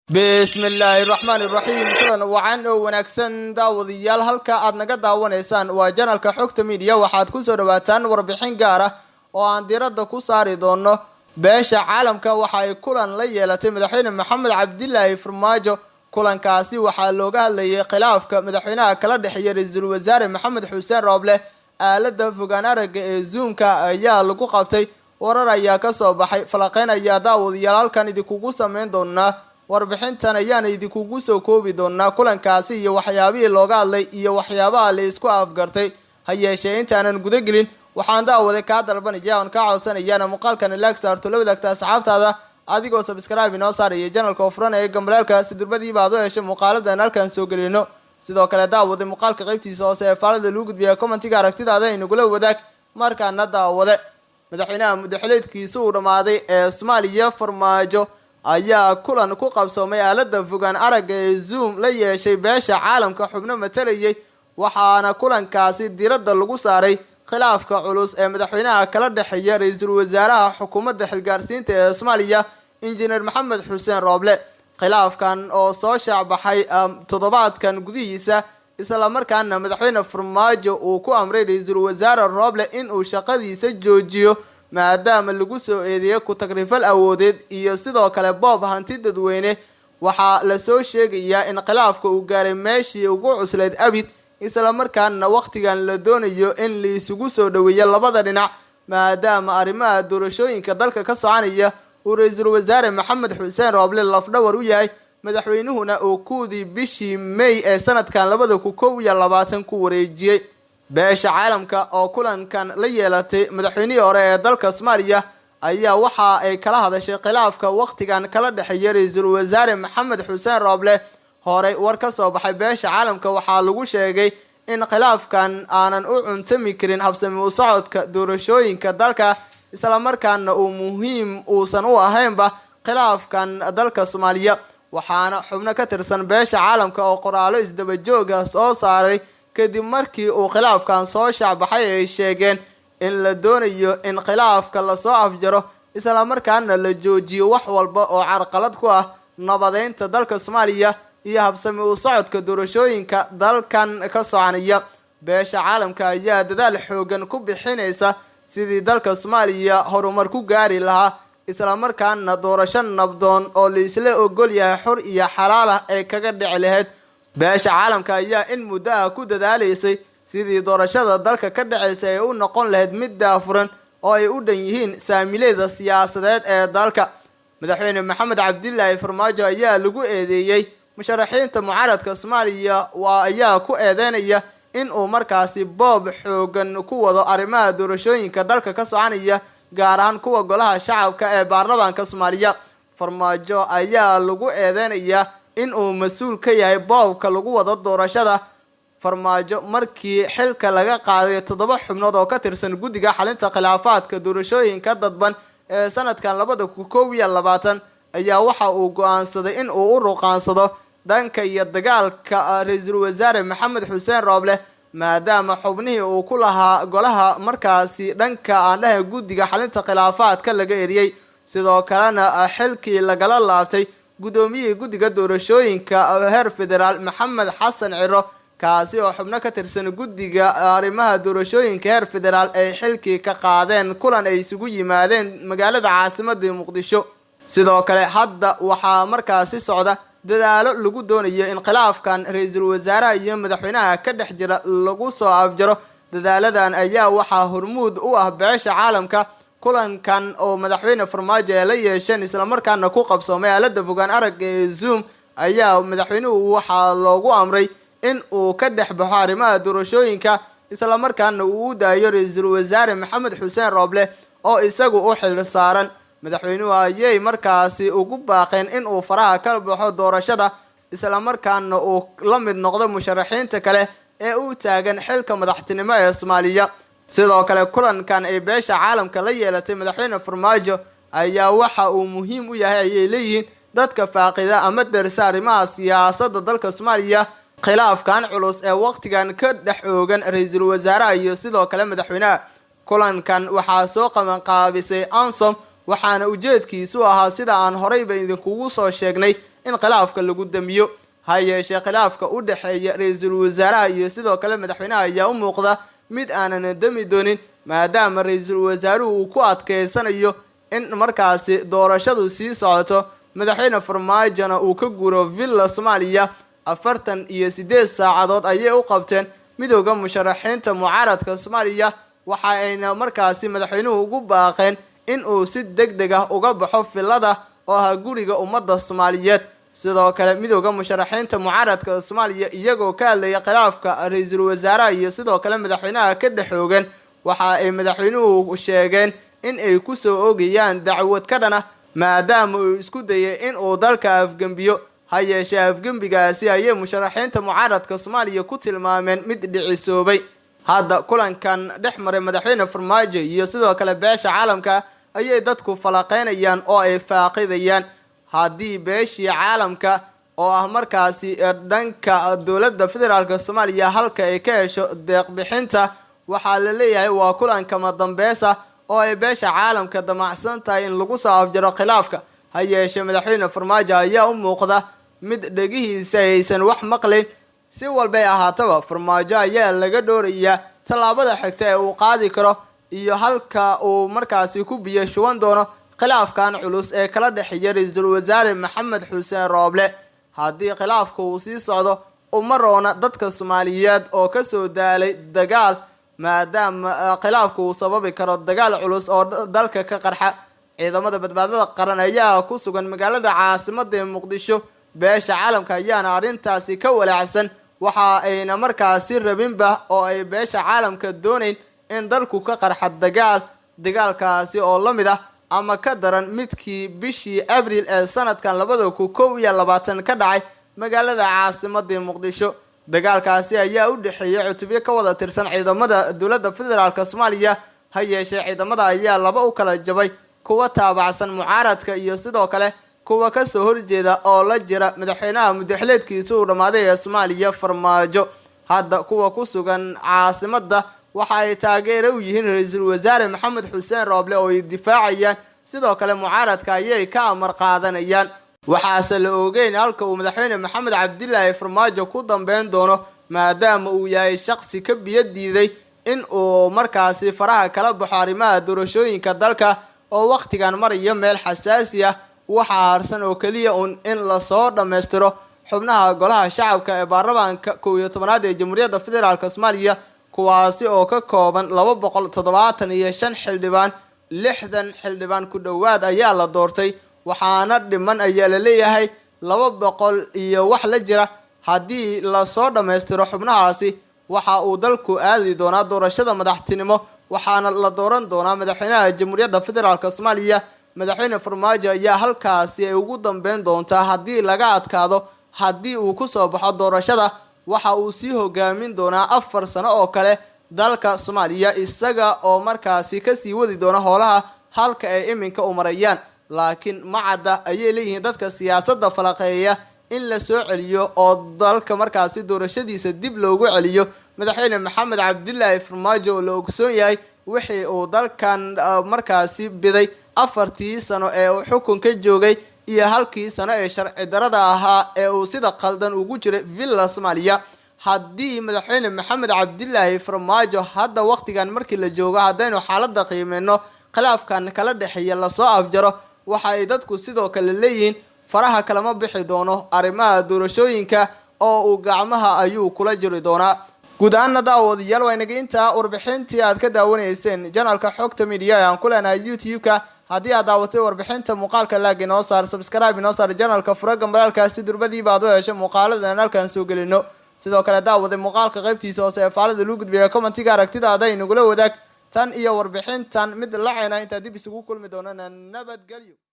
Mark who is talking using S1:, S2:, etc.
S1: بسم الله الرحمن الرحيم كلنا وعن ونكسن داوديال halka aad naga daawanaysaan waa janalka xogta media waxaad ku soo dhawaataan warbixin gaar ah oo aan diiradda ku saari doono beesha caalamka waxa ay kulan la yeelatay madaxweyne Maxamed Cabdilaahi Farmaajo kulankaasi waxa looga hadlayay khilaafka madaxweynaha kala dhaxeeyay ra'iisul wasaare Maxamed Xuseen Rooble aalada fogaan aragga ee Zoom-ka ayaa lagu qabtay warar ayaa ka soo baxay falaqeyn ayaa daawadayaal halkan idinku sameyn doona warbixintan ayaan idinku soo koobi doonaa kulankaasi iyo waxyaabihii looga hadlay iyo waxyaabaha la isku afgartay hayeeshee intaanan guda gelin waxaan daawada ka dalbanaya aan ka codsanayana muuqaalkan like saarto la wadaagta asxaabtaada adigoo subscribe inoo saaraya channelka oo furan ee gambalaalka si durbadii baad u heshay muuqaaladan halkan soo gelino sidoo kale daawada muuqaalka qaybtiisa hoose ee faalada lagu gudbiyo commentiga aragtidaada inagula wadaag markaana daawada madaxweynaha muddaxileedkiisa uu dhamaaday ee Soomaaliya Farmaajo ayaa kulan ku qabsoomay aalada fogaan aragga ee Zoom la yeeshay beesha caalamka xubno matalayay waxaana kulankaasi diiradda lagu saaray khilaafka culus ee madaxweynaha kala dhaxeeya ra'iisul wasaaraha xukuumadda xilgaarsiinta ee Soomaaliya injineer Maxamed Xuseen Rooble khilaafkan oo soo shaabaxay toddobaadkan gudihiisa isla markaana madaxweyne Farmaajo uu ku amray ra'iisul wasaare Rooble in uu shaqadiisa joojiyo maadaama lagu soo eedeeyay ku tagrifal awoodeed iyo sidoo kale boob hanti dadweyne waxa la soo sheegayaa in khilaafka uu gaaray meeshii ugu cuslayd abid isla markaana waqtigan la doonayo in la isugu soo dhaweeyo labada dhinac maadaama arrimaha doorashooyinka dalka ka soconaya uu ra'iisul wasaare Maxamed Xuseen Rooble lafdhawar u yahay madaxweynuhuna uu kuudii bishii May ee sanadkan 2021 ku wareejiyay beesha caalamka oo kulankan la yeelatay madaxweynihii hore ee dalka Soomaaliya ayaa waxa ay kala hadashay khilaafka waqtigan kala dhaxeeyay ra'iisul wasaare Maxamed Xuseen Rooble hore war ka soo baxay beesha caalamka waxa lagu sheegay in khilaafkan aanan u cuntami karin habsami u socodka doorashooyinka dalka isla markaana uu muhiim uusan u ahaynba khilaafkan dalka Soomaaliya waxaana xubno ka tirsan beesha caalamka oo qoraalo isdaba joog ah soo saaray kadib markii uu khilaafkan soo shaabaxay ay sheegeen in la doonayo in khilaafka la soo afjaro isla markaana la joojiyo wax walba oo carqalad ku ah nabadeynta dalka Soomaaliya iyo habsami u socodka doorashooyinka dalkan ka soconaya beesha caalamka ayaa dadaal xoogan ku bixinaysa sidii dalka Soomaaliya horumar ku gaari lahaa isla markaana doorasho nabdoon oo la isla ogol yahay xor iyo xalaal ah ay kaga dhici lahayd beesha caalamka ayaa in muddo ah ku dadaalaysay sidii doorashada dalka ka dhaceysay ay u noqon lahayd mid daafuran oo ay u dhan yihiin saamileeda siyaasadeed ee dalka madaxweyne Maxamed Cabdilaahi Farmaajo ayaa lagu eedeeyay musharaxiinta mucaaradka Soomaaliya ayaa ku eedeynaya in uu markaasi boob xoogan ku wado arrimaha doorashooyinka dalka ka soconaya gaar ahaan kuwa golaha shacabka ee baarlamaanka Soomaaliya Farmaajo ayaa lagu eedeynaya in uu mas'uul ka yahay boobka lagu wado doorashada Farmaajo markii xilka laga qaaday 7 xubnood oo ka tirsan guddiga xalinta khilaafaadka doorashooyinka dadban ee sanadkan 2021 ayaa waxa uu go'aansaday in uu u ruqaansado dhanka iyo dagaalka ra'iisul wasaare Maxamed Xuseen Rooble maadaama xubnihii uu ku lahaa golaha markaasi dhanka aan dhahay guddiga xalinta khilaafaadka laga eriyay sidoo kalena xilkii lagala laabtay gudoomiyaha guddiga doorashooyinka heer federaal Maxamed Xasan Ciro kaasi oo xubno ka tirsan guddiga arrimaha doorashooyinka heer federaal ay xilkii ka qaadeen kulan ay isugu yimaadeen magaalada caasimadda Muqdisho sidoo kale hadda waxa markaasi socda dadaalo lagu doonayo in khilaafkan ra'iisul wasaaraha iyo madaxweynaha ka dhex jira lagu soo afjaro dadaaladan ayaa waxa hormuud u ah beesha caalamka kulankan oo madaxweyne Farmaajo la yeesheen isla markaana ku qabsoomay aalada fogaan aragga ee Zoom ayaa madaxweynuhu waxa loogu amray in uu ka dhex baxo arrimaha doorashooyinka isla markaana uu u daayo ra'iisul wasaare Maxamed Xuseen Rooble oo isagu u xil saaran madaxweynuhu ayay markaasi ugu baaqeen in uu faraha ka baxo doorashada isla markaana uu la mid noqdo musharaxiinta kale ee u taagan xilka madaxtinimo ee Soomaaliya sidoo kale kulankan ay beesha caalamka la yeelatay madaxweyne Farmaajo ayaa waxa uu muhiim u yahay ay leeyihiin dadka faaqida ama darsa arrimaha siyaasadda dalka Soomaaliya khilaafkan culus ee waqtigan ka dhex oogan ra'iisul wasaaraha iyo sidoo kale madaxweynaha kulankan waxa soo qaban qaabisay Ansom waxaana ujeedkiisu ahaa sida aan horeyba idinkugu soo sheegnay in khilaafka lagu damiyo. ha yeeshee khilaafka u dhaxeeya ra'iisul wasaaraha iyo sidoo kale madaxweynaha ayaa u muuqda mid aanan dami doonin, maadaama ra'iisul wasaaruhu uu ku adkeysanayo in markaasi doorashadu sii socoto, madaxweyne Farmaajona uu ka guuro villa Soomaaliya. 48 saacadood ayay u qabteen midowga musharaxiinta mucaaradka Soomaaliya, waxa ayna markaasi madaxweynuhu ugu baaqeen in uu si degdeg ah uga baxo villada oo ah guriga ummadda Soomaaliyeed. sidoo kale midowga musharaxiinta mucaaradka Soomaaliya iyagoo ka hadlaya khilaafka ra'iisul wasaaraha iyo sidoo kale madaxweynaha ka dhaxoogan, waxa ay madaxweynuhu sheegeen in ay ku soo oogayaan dacwad ka dhana maadaama uu isku dayay in uu dalka afgambiyo. ha yeeshee afgambigaasi ayay musharaxiinta mucaaradka Soomaaliya ku tilmaameen mid dhicisoobay. hadda kulankan dhex maray madaxweyne Farmaajo iyo sidoo kale beesha caalamka ayay dadku falaqeynayaan oo ay faaqidayaan. haddii beeshii caalamka oo ah markaasi dhanka dowladda federaalka Soomaaliya halka ay ka hesho deeq bixinta, waxaa la leeyahay waa kulanka madambeesa oo ay beesha caalamka damacsan tahay in lagu soo afjaro khilaafka. ha yeeshee madaxweyne Farmaajo ayaa u muuqda mid dhagihiisa aysan wax maqlin. si walba ahaataba Farmaajo ayaa laga doorayaa tallaabada xigta ee uu qaadi karo iyo halka uu markaasi ku biyo shuban doono khilaafkan culus ee kala dhaxeeya ra'iisul wasaare Maxamed Xuseen Rooble. haddii khilaafku uu sii socdo uma roona dadka Soomaaliyeed oo ka soo daalay dagaal, maadaama khilaafku uu sababi karo dagaal culus oo dalka ka qarxa. ciidamada badbaadada qaran ayaa ku sugan magaalada caasimadda ee Muqdisho. beesha caalamka ayaana arrintaasi ka walaacsan, waxa ayna markaasi rabinba oo ay beesha caalamka doonayn in dalku ka qarxa dagaalkaasi oo la mid ah ama ka daran midkii bishii Abriil ee sanadkan 2021 ka dhacay magaalada caasimadda ee Muqdisho. dagaalkaasi ayaa u dhaxeeyay cutubyo ka wada tirsan ciidamada dowladda federaalka Soomaaliya. ha yeeshee ciidamada ayaa laba u kala jabay, kuwa taabacsan mucaaradka iyo sidoo kale kuwa ka soo horjeeda oo la jira madaxweynaha muddaxileedkiisu u dhamaaday ee Soomaaliya Farmaajo. hadda kuwa ku sugan caasimadda waxa ay taageero u yihiin ra'iisul wasaare Maxamed Xuseen Rooble oo ay difaacayaan, sidoo kale mucaaradka ayay ka amar qaadanayaan. waxaase la ogeyn halka uu madaxweyne Maxamed Cabdilaahi Farmaajo ku dambeyn doono, maadaama uu yahay shakhsi ka biyo diiday in uu markaasi faraha kala baxo arrimaha doorashooyinka dalka oo waqtigan maraya meel xasaasi ah. waxaa harsan oo kaliya in la soo dhameystiro xubnaha golaha shacabka ee baarlamaanka 11aad ee Jamhuuriyadda Federaalka Soomaaliya, kuwaasi oo ka kooban 275 xildhibaan. 60 xildhibaan ku dhawaad ayaa la doortay, waxaana dhiman ayaa la leeyahay 200 iyo wax la jira. haddii la soo dhameystiro xubnahaasi, waxa uu dalku aadi doonaa doorashada madaxtinimo, waxaana la dooran doonaa madaxweynaha Jamhuuriyadda Federaalka Soomaaliya. madaxweyne Farmaajo ayaa halkaasi ay ugu dambeyn doontaa haddii laga adkaado. haddii uu ku soo baxo doorashada, waxa uu sii hogaamin doonaa 4 sano oo kale dalka Soomaaliya, isaga oo markaasi ka sii wadi doona howlaha halka ay iminka u marayaan. laakiin macada ayay leeyihiin dadka siyaasadda falaqeeya in la soo celiyo oo dalka markaasi doorashadiisa dib loogu celiyo madaxweyne Maxamed Cabdilaahi Farmaajo oo la ogsoon yahay wixii uu dalkan markaasi biday 4 sano ee uu xukunka joogay iyo halkii sano ee sharci darada ahaa ee uu sida qaldan ugu jiray villa Soomaaliya. haddii madaxweyne Maxamed Cabdilaahi Farmaajo hadda waqtigan markii la joogo haddaynu xaaladda qiimeeno khilaafkan kala dhaxeeya la soo afjaro, waxa ay dadku sidoo kale leeyihiin faraha kalama bixi doono arrimaha doorashooyinka oo uu gacmaha ayuu kula jiri doonaa. guud ahaan daawadayaal waa inaga inta warbixintii aad ka daawanayseen channelka Xogta Media ee aan ku leenahay YouTube-ka. haddii aad daawatay warbixinta muuqaalka laag inoo saar, subscribe inoo saar channelka furaga maralkaasi durbadiiba aad u hesho muuqaaladan halkan soo gelino. sidoo kale daawaday muuqaalka qaybtiisa hoose ee faalada lagu gudbiyo commentiga aragtidaada inagula wadaag. tan iyo warbixintan mid lacayna inta dib isugu kulmi doonana nabadgelyo.